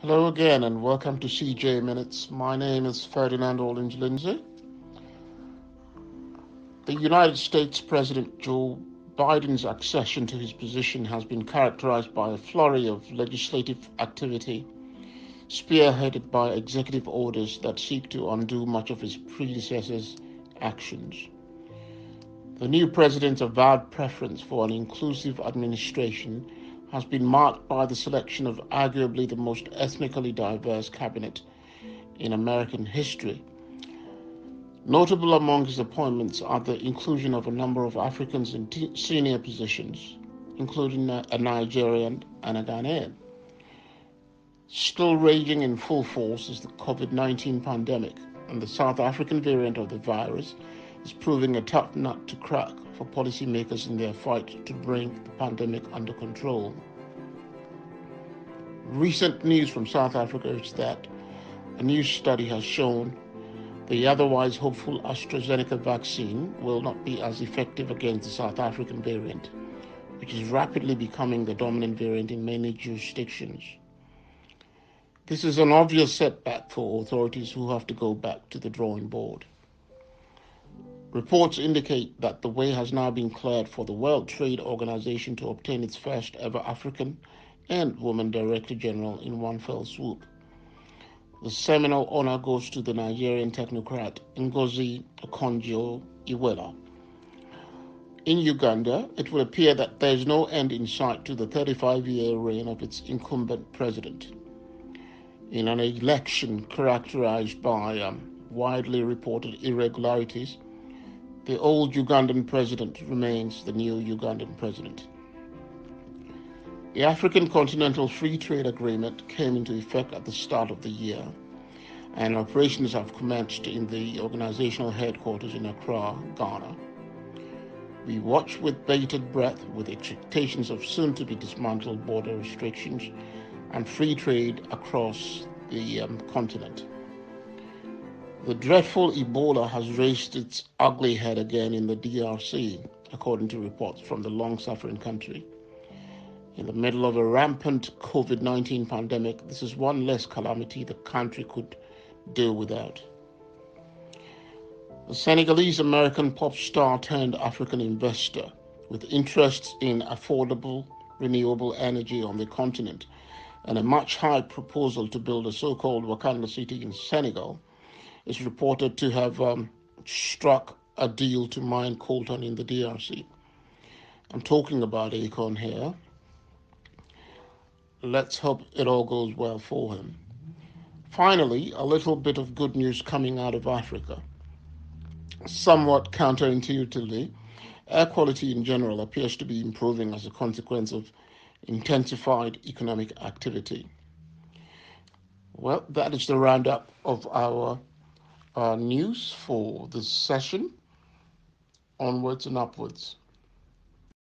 Hello again and welcome to CJ Minutes. My name is Ferdinand Orange Lindsay. The United States President Joe Biden's accession to his position has been characterized by a flurry of legislative activity, spearheaded by executive orders that seek to undo much of his predecessor's actions. The new president's avowed preference for an inclusive administration has been marked by the selection of arguably the most ethnically diverse cabinet in American history. Notable among his appointments are the inclusion of a number of Africans in senior positions, including a Nigerian and a Ghanaian. Still raging in full force is the COVID-19 pandemic, and the South African variant of the virus is proving a tough nut to crack for policymakers in their fight to bring the pandemic under control. Recent news from South Africa is that a new study has shown the otherwise hopeful AstraZeneca vaccine will not be as effective against the South African variant, which is rapidly becoming the dominant variant in many jurisdictions. This is an obvious setback for authorities who have to go back to the drawing board. Reports indicate that the way has now been cleared for the World Trade Organization to obtain its first ever African and woman Director General in one fell swoop. The seminal honor goes to the Nigerian technocrat Ngozi Okonjo-Iweala. In Uganda, it would appear that there is no end in sight to the 35-year reign of its incumbent president. In an election characterized by widely reported irregularities, the old Ugandan president remains the new Ugandan president. The African Continental Free Trade Agreement came into effect at the start of the year, and operations have commenced in the organizational headquarters in Accra, Ghana. We watch with bated breath with expectations of soon-to-be dismantled border restrictions and free trade across the continent. The dreadful Ebola has raised its ugly head again in the DRC, according to reports from the long-suffering country. In the middle of a rampant COVID-19 pandemic, this is one less calamity the country could deal without. The Senegalese-American pop star turned African investor with interests in affordable, renewable energy on the continent and a much-hyped proposal to build a so-called Wakanda city in Senegal is reported to have struck a deal to mine coltan in the DRC. I'm talking about Akon here. Let's hope it all goes well for him. Finally, a little bit of good news coming out of Africa. Somewhat counterintuitively, air quality in general appears to be improving as a consequence of intensified economic activity. Well, that is the roundup of our news for this session. Onwards and upwards.